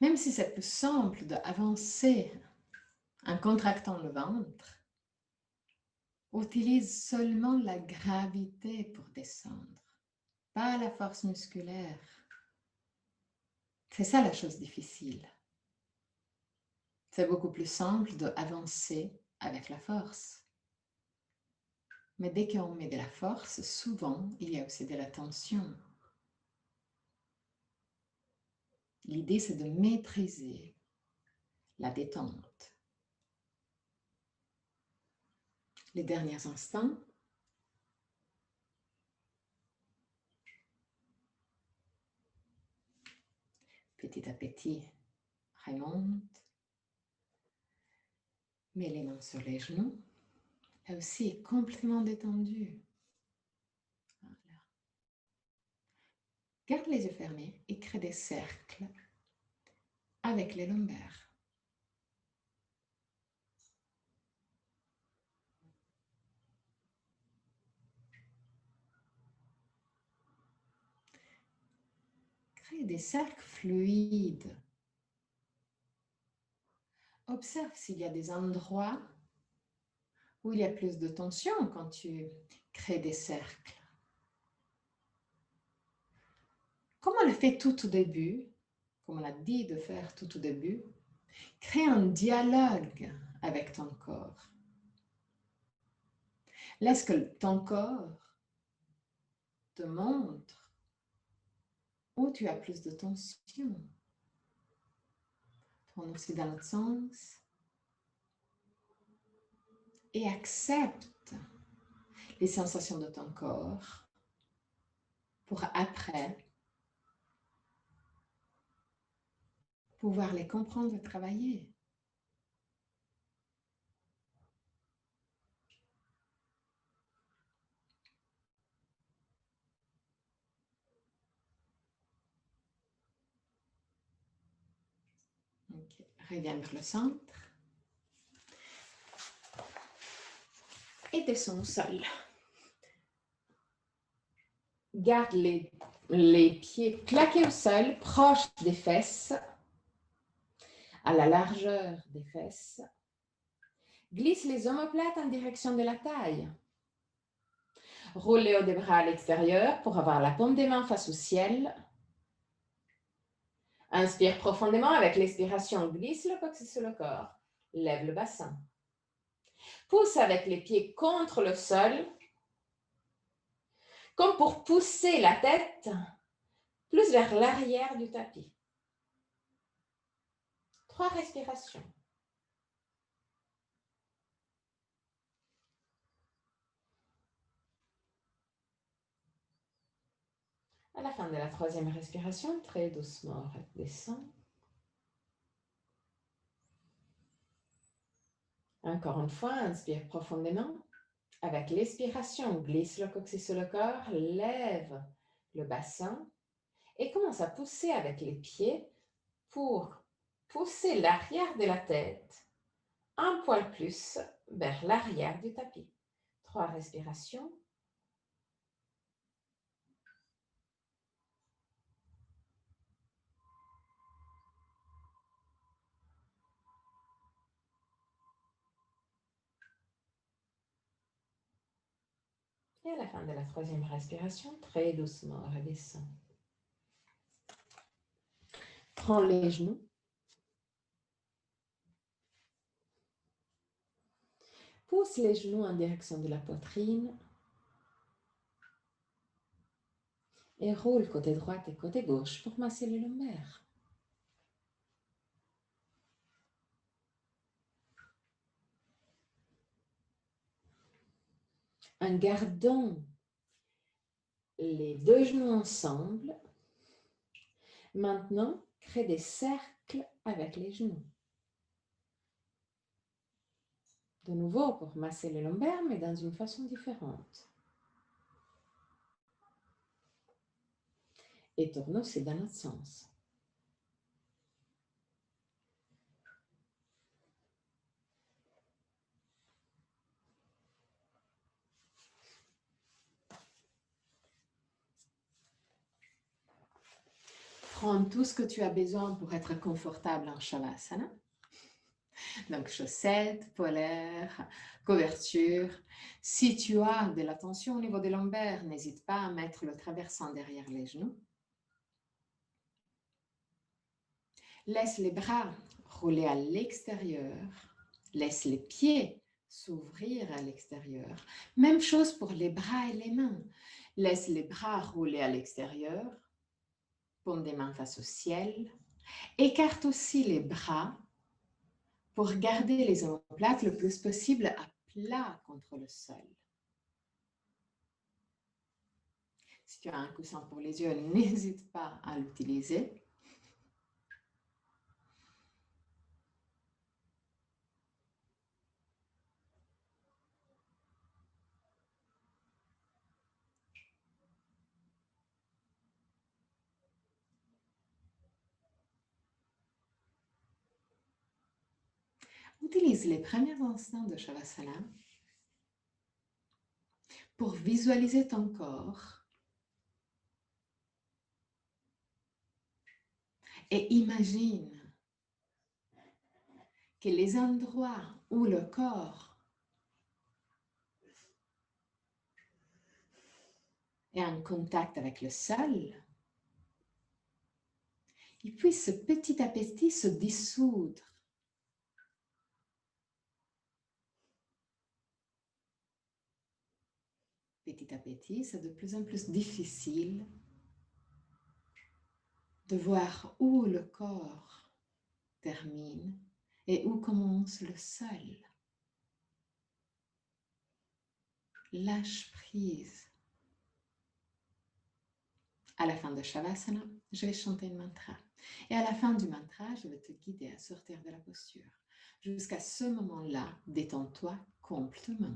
Même si c'est plus simple d'avancer en contractant le ventre, utilise seulement la gravité pour descendre, pas la force musculaire. C'est ça la chose difficile. C'est beaucoup plus simple d'avancer avec la force. Mais dès qu'on met de la force, souvent, il y a aussi de la tension. L'idée, c'est de maîtriser la détente. Les derniers instants. Petit à petit, remonte. Mets les mains sur les genoux. Là aussi, complètement détendu. Voilà. Garde les yeux fermés et crée des cercles avec les lombaires. Crée des cercles fluides. Observe s'il y a des endroits où il y a plus de tension quand tu crées des cercles. Comme on l'a fait tout au début, comme on a dit de faire tout au début, crée un dialogue avec ton corps. Laisse que ton corps te montre où tu as plus de tension. Tourne aussi dans l'autre sens. et accepte les sensations de ton corps pour après pouvoir les comprendre et travailler. Okay. Reviens vers le centre et descends au sol. Garde les pieds claqués au sol, proches des fesses, à la largeur des fesses. Glisse les omoplates en direction de la taille. Roule les hauts des bras à l'extérieur pour avoir la paume des mains face au ciel. Inspire profondément avec l'expiration, glisse le coccyx sur le corps. Lève le bassin. Pousse avec les pieds contre le sol, comme pour pousser la tête plus vers l'arrière du tapis. 3 respirations. À la fin de la 3e respiration, très doucement, redescends. Encore une fois, inspire profondément. Avec l'expiration, glisse le coccyx sur le corps, lève le bassin et commence à pousser avec les pieds pour pousser l'arrière de la tête un poil plus vers l'arrière du tapis. 3 respirations. Et à la fin de la 3e respiration, très doucement, redescends. Prends les genoux. Pousse les genoux en direction de la poitrine. Et roule côté droit et côté gauche pour masser les lombaires. En gardant les 2 genoux ensemble, maintenant, crée des cercles avec les genoux. De nouveau, pour masser les lombaires, mais dans une façon différente. Et tourne aussi dans l'autre sens. Prends tout ce que tu as besoin pour être confortable en Shavasana. Donc, chaussettes, polaires, couverture. Si tu as de la tension au niveau des lombaires, n'hésite pas à mettre le traversant derrière les genoux. Laisse les bras rouler à l'extérieur. Laisse les pieds s'ouvrir à l'extérieur. Même chose pour les bras et les mains. Laisse les bras rouler à l'extérieur. Paume des mains face au ciel. Écarte aussi les bras pour garder les omoplates le plus possible à plat contre le sol. Si tu as un coussin pour les yeux, n'hésite pas à l'utiliser. Utilise les premiers instants de Shavasana pour visualiser ton corps et imagine que les endroits où le corps est en contact avec le sol, il puisse petit à petit se dissoudre. Petit à petit, c'est de plus en plus difficile de voir où le corps termine et où commence le sol. lâche prise. À la fin de Shavasana, je vais chanter un mantra. Et à la fin du mantra, je vais te guider à sortir de la posture. Jusqu'à ce moment-là, détends-toi complètement.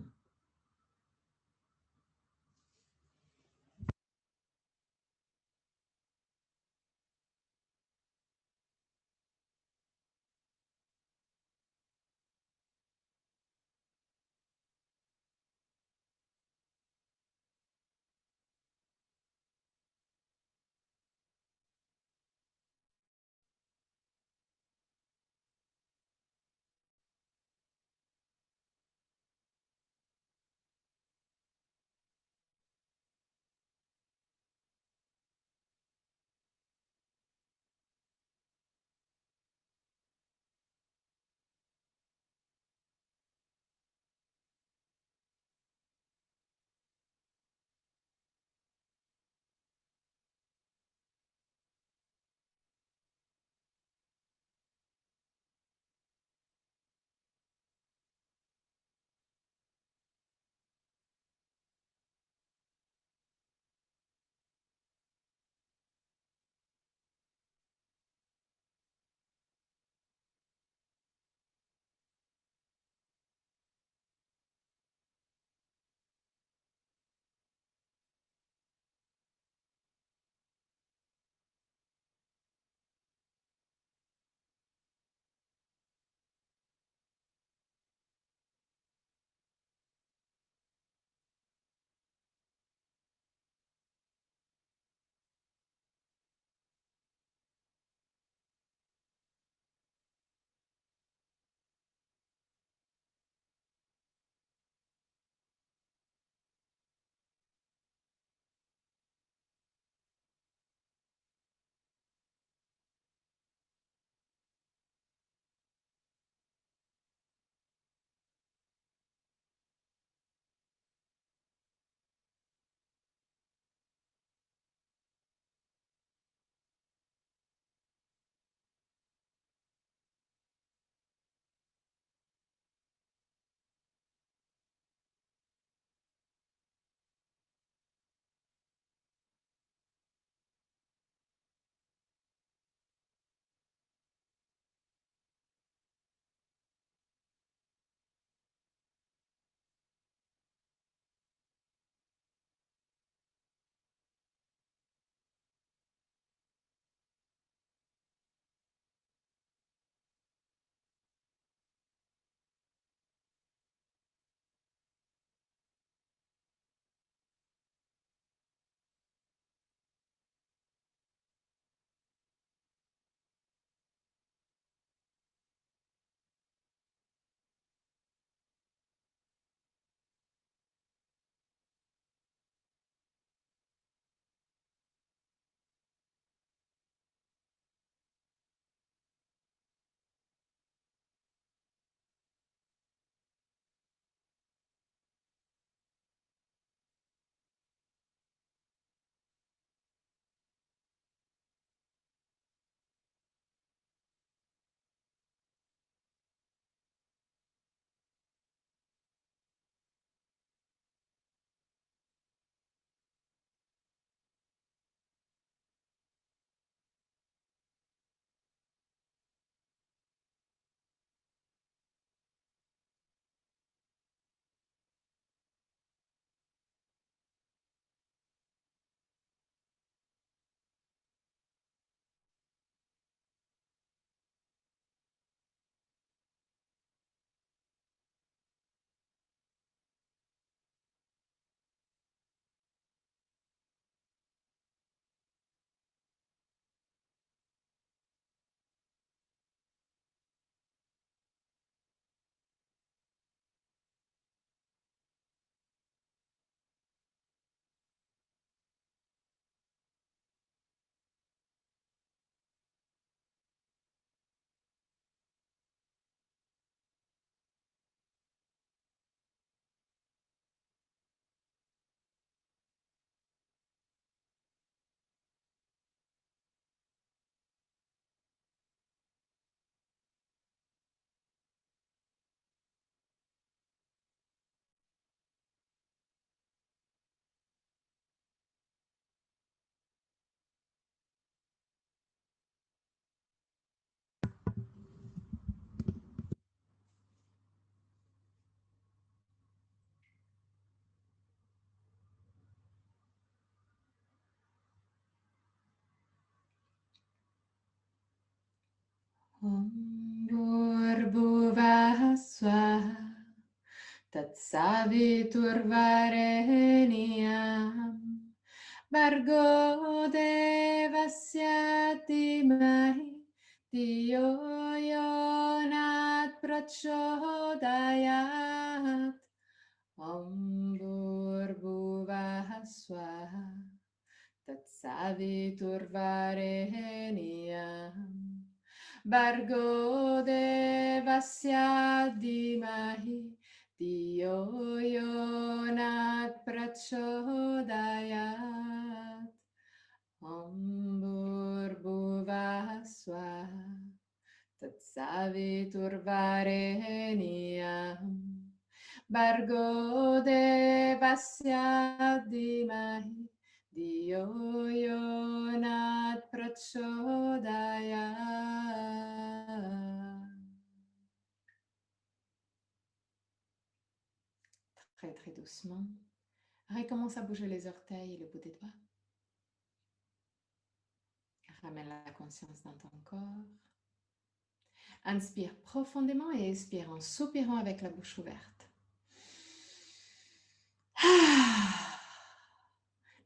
Om Bhurbhuvah Swaha Tatsaviturvarenyam Bargo Devasya Dhimahi Dhiyo Yonat Prachodayat Om Bhurbhuvah Swaha Tatsaviturvarenyam Bargo Devasya Dhimahi Dhiyo Yonat Prachodayat Om Bhurbhuvah Swaha Tatsaviturvarenyam Bargo Devasya Dhimahi Dhiyo Yonat Prachodayat. Très très doucement. Recommence à bouger les orteils et le bout des doigts. Ramène la conscience dans ton corps. Inspire profondément et expire en soupirant avec la bouche ouverte.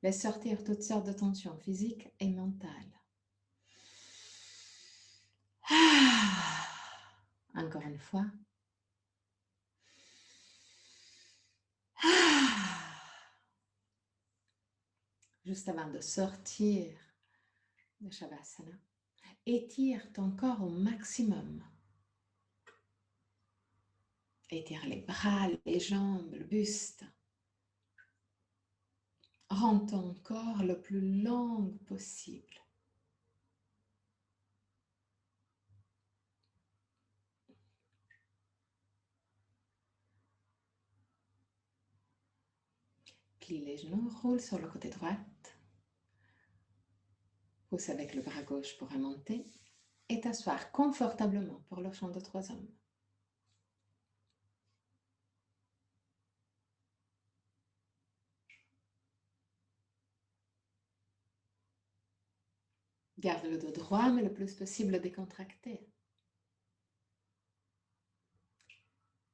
Laisse sortir toutes sortes de tensions physiques et mentales. Encore une fois. Juste avant de sortir de Shavasana, étire ton corps au maximum. Étire les bras, les jambes, le buste. Rends ton corps le plus long possible. Plie les genoux, roule sur le côté droit. Pousse avec le bras gauche pour remonter et t'asseoir confortablement pour le chant de 3 hommes. Garde le dos droit, mais le plus possible décontracté.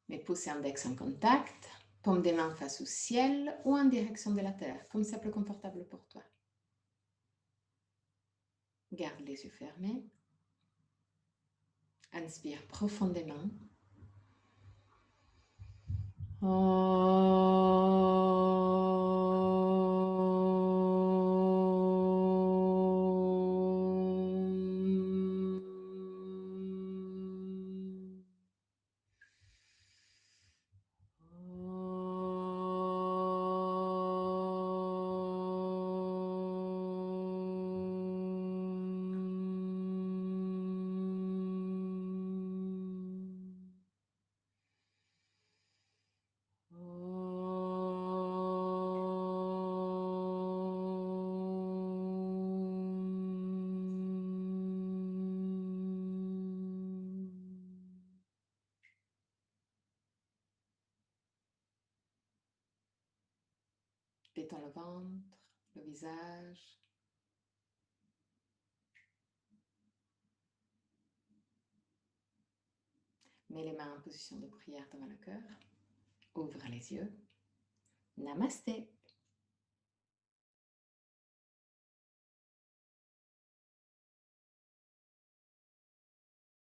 Mes pouces et index en contact, paume des mains face au ciel ou en direction de la terre, comme c'est plus confortable pour toi. Garde les yeux fermés. Inspire profondément. Détends le ventre, le visage. Mets les mains en position de prière devant le cœur. Ouvre les yeux. Namasté.